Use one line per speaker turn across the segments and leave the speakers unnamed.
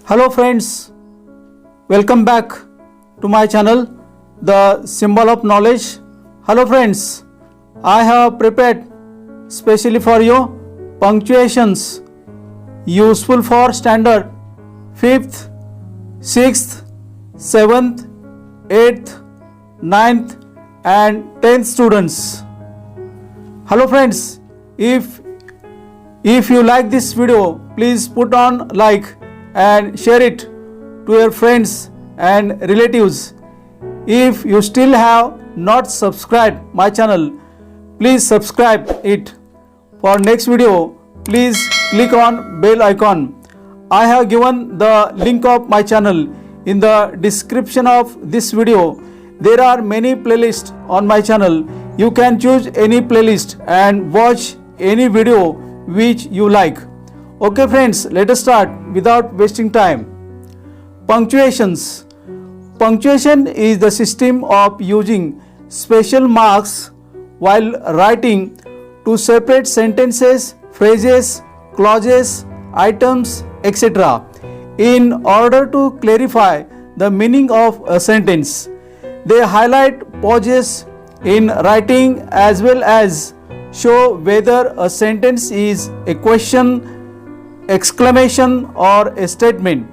Hello friends, welcome back to my channel, The Symbol of Knowledge. Hello friends, I have prepared specially for you punctuations useful for standard 5th, 6th, 7th, 8th, 9th and 10th students. Hello friends, if you like this video, please put on like and share it to your friends and relatives. If you still have not subscribed my channel, please subscribe it. For next video, please click on bell icon. I have given the link of my channel in the description of this video. There are many playlists on my channel. You can choose any playlist and watch any video which you like. Okay friends, let us start without wasting time. Punctuations. Punctuation is the system of using special marks while writing to separate sentences, phrases, clauses, items, etc. in order to clarify the meaning of a sentence. They highlight pauses in writing as well as show whether a sentence is a question, exclamation or a statement.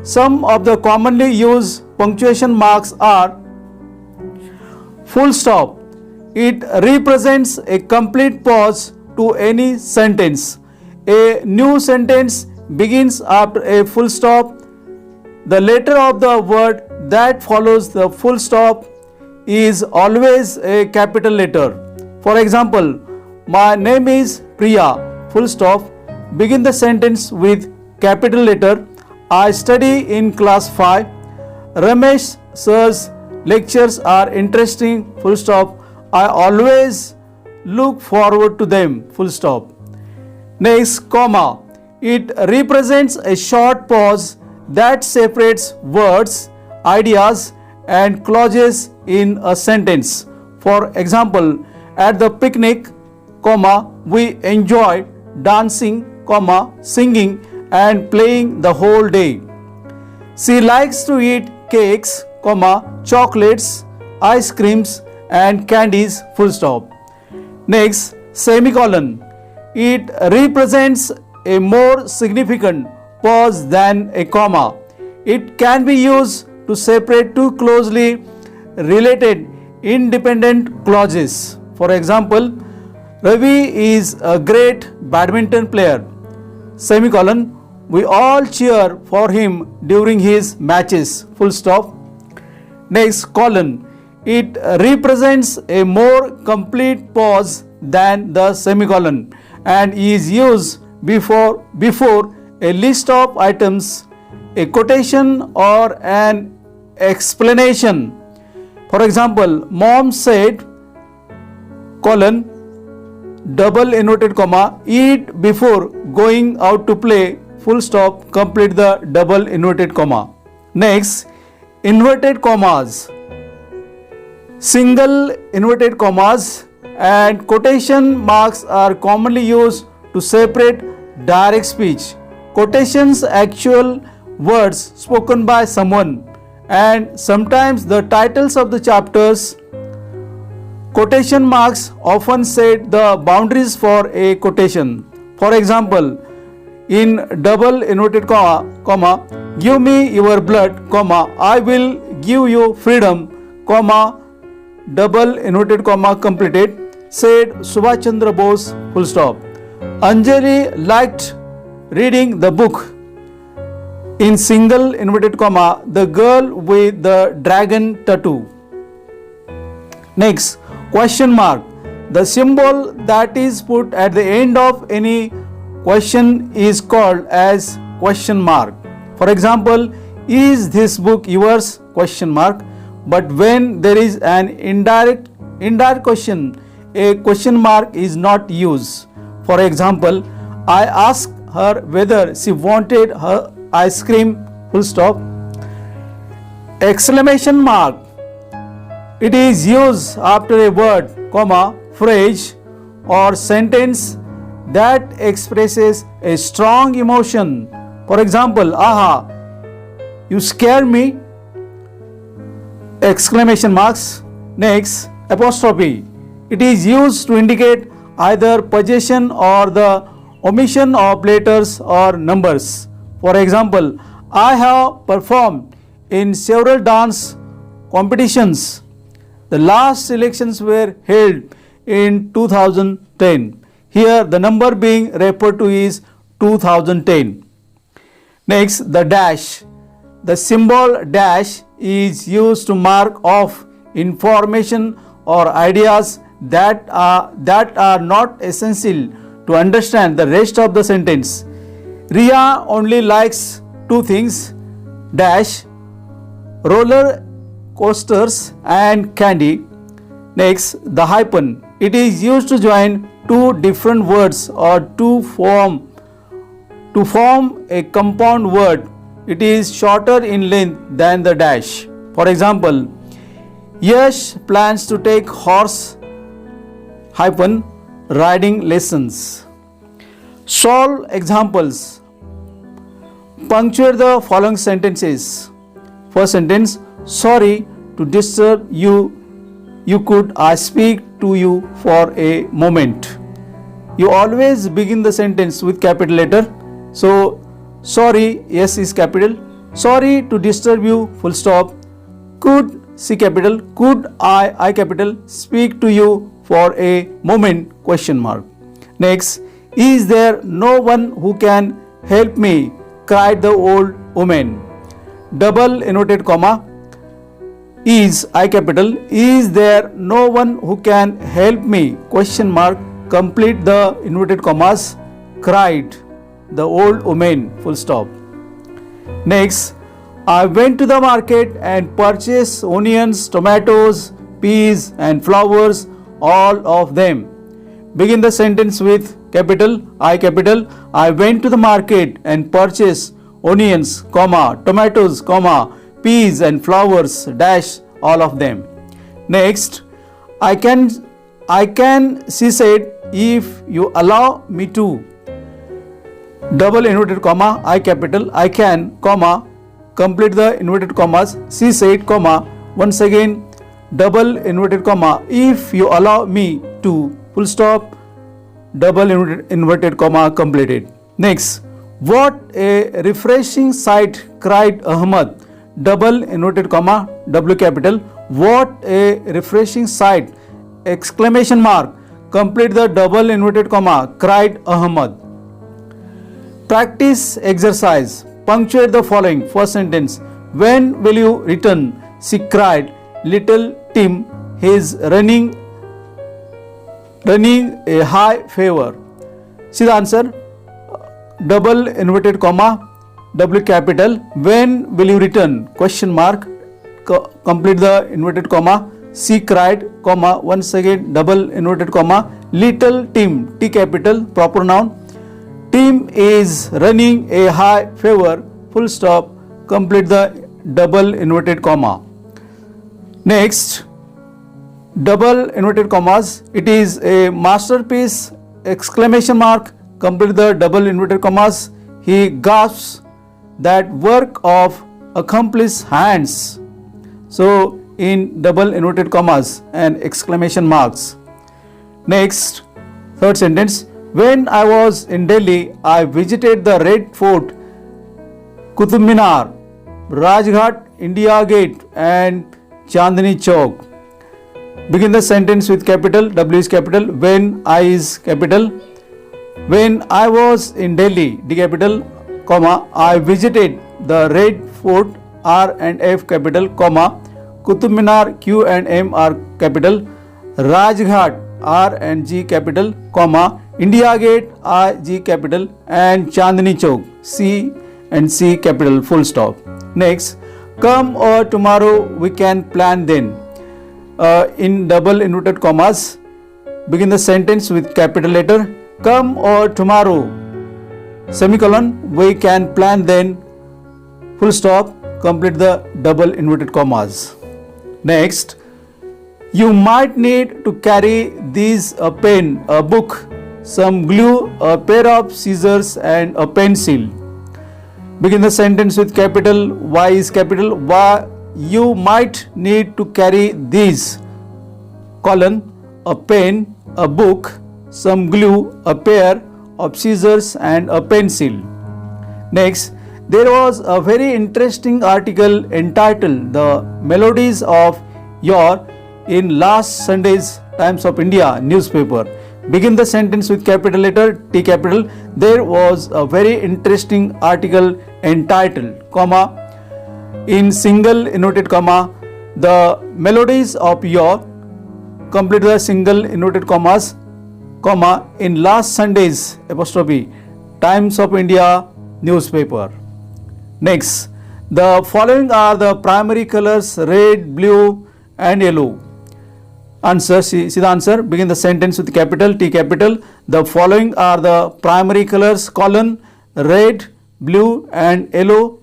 Some of the commonly used punctuation marks are full stop. It represents a complete pause to any sentence. A new sentence begins after a full stop. The letter of the word that follows the full stop is always a capital letter. For example, my name is Priya, full stop. Begin the sentence with capital letter. I study in class 5. Ramesh sir's lectures are interesting, full stop. I always look forward to them, full stop. Next, comma. It represents a short pause that separates words, ideas and clauses in a sentence. For example, at the picnic, comma, we enjoyed dancing, comma, singing and playing the whole day. She likes to eat cakes, comma, chocolates, ice creams and candies, full stop. Next, semicolon. It represents a more significant pause than a comma. It can be used to separate two closely related independent clauses. For example, Ravi is a great badminton player. Semicolon. We all cheer for him during his matches. Full stop. Next, colon. It represents a more complete pause than the semicolon and is used before a list of items, a quotation or an explanation. For example, mom said, colon, double inverted comma, eat before going out to play, full stop, complete the double inverted comma. Next, inverted commas. Single inverted commas and quotation marks are commonly used to separate direct speech, quotations, actual words spoken by someone, and sometimes the titles of the chapters. Quotation marks often set the boundaries for a quotation. For example, in double inverted comma, give me your blood, comma, I will give you freedom, comma, double inverted comma completed, said Subhash Chandra Bose, full stop. Anjali liked reading the book. In single inverted comma, the girl with the dragon tattoo. Next, question mark. The symbol that is put at the end of any question is called as question mark. For example, is this book yours? Question mark. But when there is an indirect question, a question mark is not used. For example, I asked her whether she wanted her ice cream, full stop. Exclamation mark. It is used after a word, comma, phrase or sentence that expresses a strong emotion, For example, aha, you scare me, exclamation marks. Next, apostrophe. It is used to indicate either possession or the omission of letters or numbers. For example, I have performed in several dance competitions. The last elections were held in 2010. Here the number being referred to is 2010. Next, the dash. The symbol dash is used to mark off information or ideas that are not essential to understand the rest of the sentence. Ria only likes two things, dash, roller coasters and candy. Next, the hyphen. It is used to join two different words or to form a compound word. It is shorter in length than the dash. For example, Yash plans to take horse hyphen riding lessons. Solve examples. Punctuate the following sentences. First sentence, sorry to disturb you. Could I speak to you for a moment? You always begin the sentence with capital letter. So, sorry, yes is capital. Sorry to disturb you, full stop. Could, C capital. Could I capital, speak to you for a moment, question mark. Next, is there no one who can help me, cried the old woman. Double inverted comma. Is, I capital. Is there no one who can help me, question mark. Complete the inverted commas, cried the old woman, full stop. Next, I went to the market and purchased onions, tomatoes, peas and flowers, all of them. Begin the sentence with capital I capital. I went to the market and purchased onions, comma, tomatoes, comma, peas and flowers, dash, all of them. Next, I can, she said, if you allow me to. Double inverted comma, I capital, I can, comma, complete the inverted commas, she said, comma, once again, double inverted comma, if you allow me to, full stop, double inverted comma, completed. Next, what a refreshing sight, cried Ahmad, double inverted comma, W capital, what a refreshing sight, exclamation mark, complete the double inverted comma, cried Ahmad. Practice exercise. Punctuate the following. First sentence. When will you return? She cried. Little Tim, he is running a high fever. See the answer. Double inverted comma, W capital. When will you return? Question mark. Complete the inverted comma. She cried, comma, once again double inverted comma. Little Tim, T capital, proper noun. Tim is running a high fever, full stop, complete the double inverted comma. Next, double inverted commas, it is a masterpiece, exclamation mark, complete the double inverted commas. He gasps, that work of accomplished hands. So, in double inverted commas and exclamation marks. Next, third sentence. When I was in Delhi, I visited the Red Fort, Qutub Minar, Rajghat, India Gate and Chandni Chowk. Begin the sentence with capital, W is capital, when I is capital. When I was in Delhi, D capital, comma, I visited the Red Fort, R and F capital, comma, Qutub Minar, Q and M are capital, Rajghat, R and G capital, comma, India Gate, I, G capital and Chandni Chowk, C and C capital, full stop. Next, come or tomorrow we can plan then. In double inverted commas, begin the sentence with capital letter. Come or tomorrow, semicolon, we can plan then, full stop, complete the double inverted commas. Next, you might need to carry these, a pen, a book, some glue, a pair of scissors and a pencil. Begin the sentence with capital. Y is capital. Why you might need to carry these: colon, a pen, a book, some glue, a pair of scissors and a pencil. Next, there was a very interesting article entitled "The Melodies of Yore" in last Sunday's Times of India newspaper. Begin the sentence with capital letter T capital. There was a very interesting article entitled, comma, in single inverted comma, "The Melodies of Yore," complete the single inverted commas, comma, in last Sunday's apostrophe Times of India newspaper. Next, the following are the primary colors: red, blue and yellow. Answer, see the answer. Begin the sentence with capital T capital. The following are the primary colors: colon, red, blue and yellow,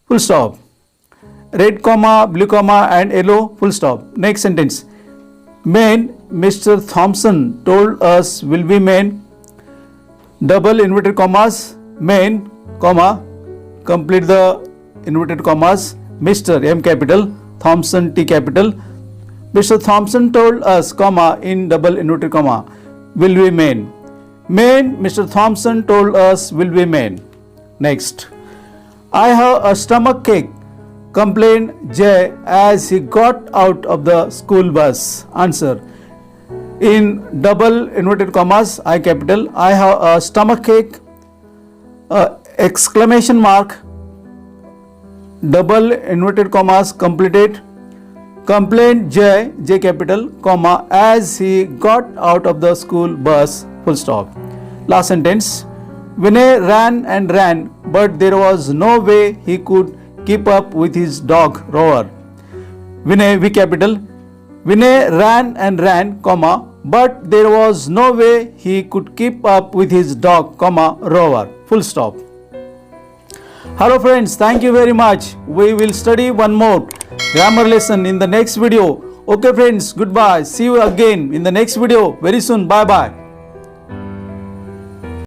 full stop. Red comma, blue comma and yellow, full stop. Next sentence. Men Mr. Thompson told us will be men, double inverted commas, men, comma, complete the inverted commas, Mr. M capital, Thompson T capital. Mr. Thompson told us, comma, in double inverted comma, will be men. Men Mr. Thompson told us will be men. Next. I have a stomach ache, complained Jay as he got out of the school bus. Answer. In double inverted commas, I capital, I have a stomach ache, exclamation mark, double inverted commas completed, complained J capital, comma, as he got out of the school bus, full stop. Last sentence. Vinay ran and ran, but there was no way he could keep up with his dog Rover. Vinay, V capital. Vinay ran and ran, comma, but there was no way he could keep up with his dog, comma, Rover, full stop. Hello friends, thank you very much. We will study one more grammar lesson in the next video. Okay friends, goodbye. See you again in the next video very soon. Bye bye.